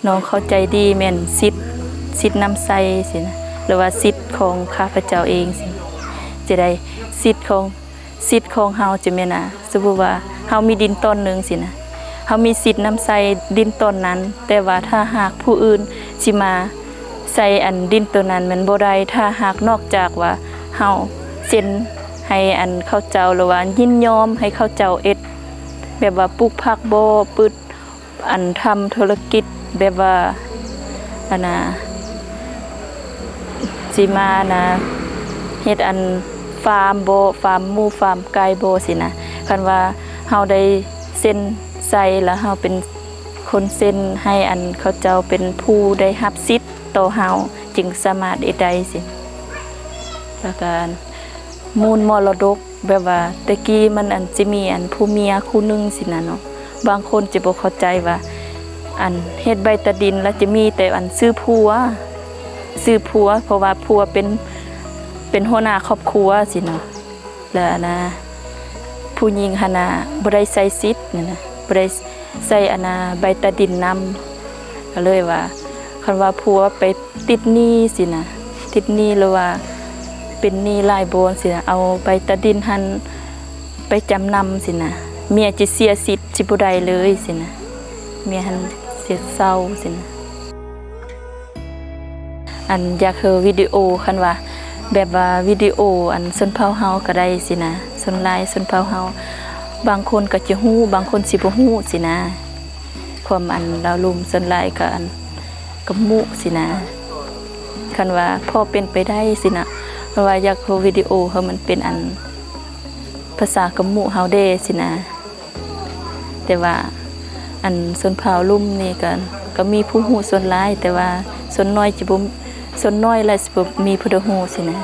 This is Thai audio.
น้องเข้าใจดีแม่นสิทธิ์นำใส่สินะหรือว่าสิทธิ์ของข้าพเจ้าเองสิจะได้สิทธิ์ของเฮาจะแม่นน่ะสมมุติว่าเฮามีดินต้นนึงสินะเฮามีสิทธิ์นำใส่ดินต้นนั้นแต่ว่าถ้าหากผู้อื่นสิมาใส่อันดินตัวนั้นมันบ่ได้ถ้าหากนอกจากว่าเฮาเซ็นให้อันเขาเจ้าหรือว่ายินยอมให้เขาเจ้าเอ็ดแบบว่าปลูกผักบ่ปึดอันทำธุรกิจแบบว่าอันน่ะสิมานะเฮ็ดอันฟาร์มบ่ฟาร์มหมูฟาร์มไก่บ่สินะคันว่าเฮาได้เซ็นใส่แล้วเฮาเป็นคนเซ็นให้อันเขาเจ้าเป็นผู้ได้รับสิทธิ์ต่อเฮาจึงสามารถเฮ็ดได้สิแล้วก็มูลมรดกแบบว่าตะกี้มันอันสิมีอันผู้เมียคู่หนึงสินะเนาะบางคนจะบ่เข้าใจว่าอันเฮ็ดใบตะดินแล้วจะมีแต่อันซื้อผัวเพราะว่าผัวเป็นหัวหน้าครอบครัวสิเนาะแล้วนะผู้หญิงหั่นน่ะบ่ได้ใส่สิทธิ์นั่นน่ะบ่ได้ใส่อันน่ะใบตะดินนำก็เลยว่าคันว่าผัวไปติดหนี้สินะติดหนี้หรือว่าเป็นหนี้หลายโบนสินะเอาใบตะดินหันไปจำนำสินะเมียจะเสียสิทธิ์สิบ่ได้เลยสินะเมียหันเสียเศร้าสินะอันอยากเฮอวิดีโอคันว่าแบบว่าวิดีโออันชนเผ่าเฮาก็ได้สินะชนลายชนเผ่าเฮาบางคนก็จะฮู้บางคนสิบ่ฮู้สินะความอันดาวลุ่มชนลายก็อันกับมุสินะคันว่าพอเป็นไปได้สินะเพราะว่าอยากเฮอวิดีโอเฮามันเป็นอันภาษากับมุเฮาเด้สินะแต่ว่าอันชนเผ่าลุ่มนี่ก็มีผู้ฮู้ส่วนหลายแต่ว่าส่วนน้อยจิบ่ส่วนน้อยและสิบ่มีผู้ฮู้สินะ